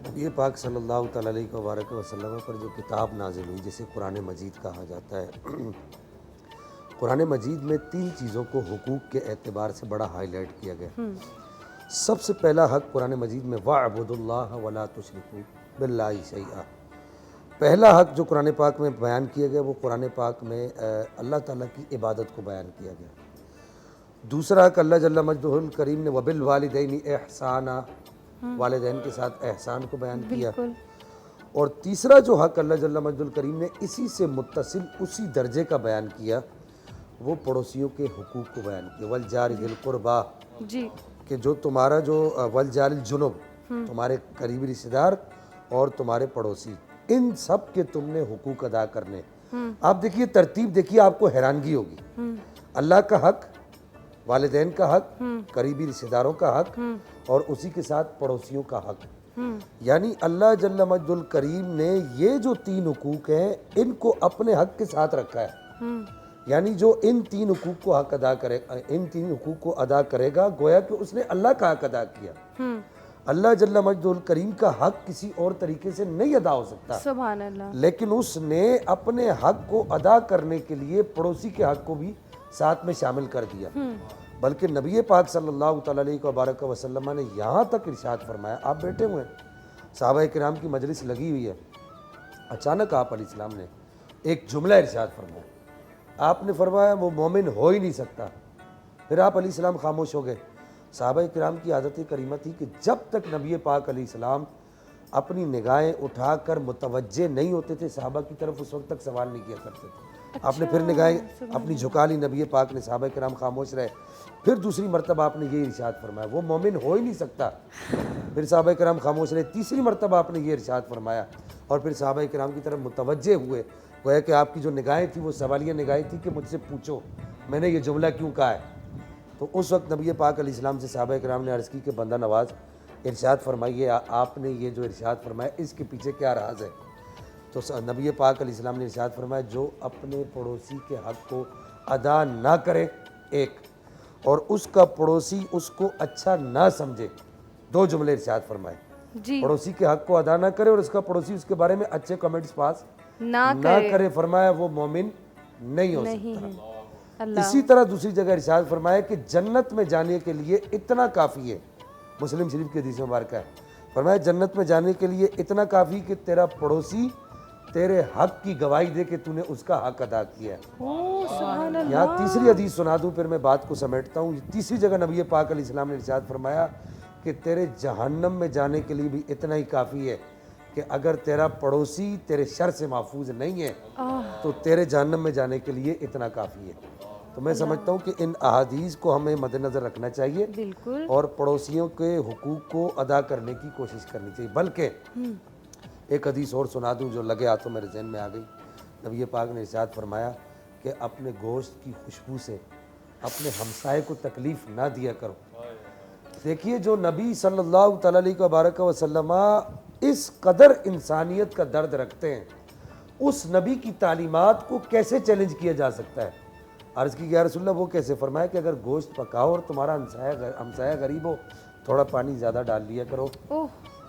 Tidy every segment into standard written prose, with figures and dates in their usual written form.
نبی پاک صلی اللہ تعالیٰ علیہ وبارک وسلم پر جو کتاب نازل ہوئی جسے قرآن مجید کہا جاتا ہے، قرآن مجید میں 3 چیزوں کو حقوق کے اعتبار سے بڑا ہائی لائٹ کیا گیا۔ سب سے پہلا حق قرآن مجید میں وَاعْبُدُوا اللَّهَ وَلَا تُشْرِكُوا بِاللَّهِ شَيْئًا، پہلا حق جو قرآن پاک میں بیان کیا گیا وہ قرآن پاک میں اللہ تعالیٰ کی عبادت کو بیان کیا گیا۔ دوسرا حق اللہ جل مجدہ الکریم نے وَبِالْوَالِدَيْنِ إِحْسَانًا، والدین کے ساتھ احسان کو بیان کیا۔ اور تیسرا جو حق اللہ جل مجدہ الکریم نے اسی سے متصل اسی درجے کا بیان کیا وہ پڑوسیوں کے حقوق کو بیان کیا۔ وَالْجَارِ ذِي الْقُرْبَىٰ، جی کہ جو تمہارا جو وَالْجَارِ الْجُنُبِ، تمہارے قریبی رشتہ دار اور تمہارے پڑوسی، ان سب کے تم نے حقوق ادا کرنے۔ آپ دیکھیے ترتیب، دیکھیے آپ کو حیرانگی ہوگی۔ اللہ کا حق، والدین کا حق، قریبی رشتہ داروں کا حق اور اسی کے ساتھ پڑوسیوں کا حق۔ یعنی اللہ جل مجدہ الکریم نے یہ جو 3 حقوق ہیں ان کو اپنے حق کے ساتھ رکھا ہے۔ یعنی جو ان 3 حقوق کو حق ادا کرے، ان 3 حقوق کو ادا کرے گا گویا کہ اس نے اللہ کا حق ادا کیا۔ اللہ جل مجدہ الکریم کا حق کسی اور طریقے سے نہیں ادا ہو سکتا، سبحان اللہ، لیکن لیکن اس نے اپنے حق کو ادا کرنے کے لیے پڑوسی کے حق کو بھی ساتھ میں شامل کر دیا۔ بلکہ نبی پاک صلی اللہ تعالیٰ علیہ وبارک وسلم نے یہاں تک ارشاد فرمایا، آپ بیٹھے ہوئے ہیں، صحابہ کرام کی مجلس لگی ہوئی ہے، اچانک آپ علیہ السلام نے ایک جملہ ارشاد فرمایا۔ آپ نے فرمایا وہ مومن ہو ہی نہیں سکتا۔ پھر آپ علیہ السلام خاموش ہو گئے۔ صحابہ کرام کی عادت کریمہ تھی کہ جب تک نبی پاک علیہ السلام اپنی نگاہیں اٹھا کر متوجہ نہیں ہوتے تھے صحابہ کی طرف، اس وقت تک سوال نہیں کیا کرتے تھے۔ آپ نے پھر نگاہیں اپنی جھکا لی، نبی پاک نے، صحابہ کرام خاموش رہے۔ پھر دوسری مرتبہ آپ نے یہ ارشاد فرمایا وہ مومن ہو ہی نہیں سکتا۔ پھر صحابہ کرام خاموش رہے۔ تیسری مرتبہ آپ نے یہ ارشاد فرمایا اور پھر صحابہ کرام کی طرف متوجہ ہوئے، گویا کہ آپ کی جو نگاہیں تھی وہ سوالیہ نگاہیں تھی کہ مجھ سے پوچھو میں نے یہ جملہ کیوں کہا ہے۔ تو اس وقت نبی پاک علیہ السلام سے صحابہ کرام نے عرض کی کہ بندہ نواز ارشاد فرمائیے، آپ نے یہ جو ارشاد فرمایا اس کے پیچھے کیا راز ہے؟ تو نبی پاک علیہ السلام نے ارشاد فرمایا جو اپنے پڑوسی کے حق کو ادا نہ کرے ایک، اور اس کا پڑوسی اس کو اچھا نہ سمجھے، 2 جملے ارشاد فرمائے۔ جی پڑوسی کے حق کو ادا نہ کرے اور اس کا پڑوسی اس کے بارے میں اچھے کمنٹس پاس نہ نہ کرے، فرمایا وہ مومن نہیں ہو سکتا۔ اللہ، اسی طرح دوسری جگہ ارشاد فرمایا کہ جنت میں جانے کے لیے اتنا کافی ہے، مسلم شریف کی حدیث مبارکہ ہے، فرمایا جنت میں جانے کے لیے اتنا کافی کہ تیرا پڑوسی تیرے حق کی گواہی دے کہ تو نے اس کا حق ادا کیا ہے۔ سبحان اللہ، یہاں تیسری حدیث سنا دوں پھر میں بات کو سمیٹتا ہوں۔ تیسری جگہ نبی پاک علیہ السلام نے ارشاد فرمایا کہ تیرے جہنم میں جانے کے لیے بھی اتنا ہی کافی ہے کہ اگر تیرا پڑوسی تیرے شر سے محفوظ نہیں ہے تو تیرے جہنم میں جانے کے لیے اتنا کافی ہے۔ تو میں سمجھتا ہوں کہ ان احادیث کو ہمیں مد نظر رکھنا چاہیے بالکل، اور پڑوسیوں کے حقوق کو ادا کرنے کی کوشش کرنی چاہیے۔ بلکہ ایک حدیث اور سنا دوں جو لگے ہاتھوں میرے ذہن میں آ گئی۔ نبی پاک نے ارشاد فرمایا کہ اپنے گوشت کی خوشبو سے اپنے ہمسائے کو تکلیف نہ دیا کرو۔ دیکھیے جو نبی صلی اللہ تعالیٰ علیہ وبارک وسلم اس قدر انسانیت کا درد رکھتے ہیں، اس نبی کی تعلیمات کو کیسے چیلنج کیا جا سکتا ہے؟ عرض کی یا رسول اللہ وہ کیسے؟ فرمایا کہ اگر گوشت پکاؤ اور تمہارا ہمسایہ غریب ہو، تھوڑا پانی زیادہ ڈال دیا کرو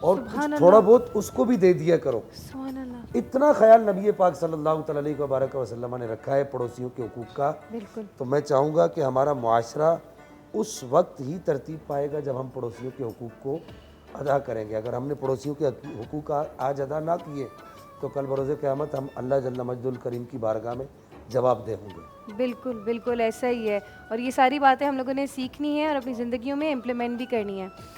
اور کچھ تھوڑا بہت اس کو بھی دے دیا کرو۔ سبحان اللہ، اتنا خیال نبی پاک صلی اللہ تعالیٰ علیہ وبارک وسلم نے رکھا ہے پڑوسیوں کے حقوق کا۔ بالکل، تو میں چاہوں گا کہ ہمارا معاشرہ اس وقت ہی ترتیب پائے گا جب ہم پڑوسیوں کے حقوق کو ادا کریں گے۔ اگر ہم نے پڑوسیوں کے حقوق آج ادا نہ کیے تو کل بروز قیامت ہم اللہ جل مجدہ الکریم کی بارگاہ میں جواب دہ ہوں گے۔ بالکل بالکل ایسا ہی ہے، اور یہ ساری باتیں ہم لوگوں نے سیکھنی ہے اور اپنی زندگیوں میں امپلیمنٹ بھی کرنی ہے۔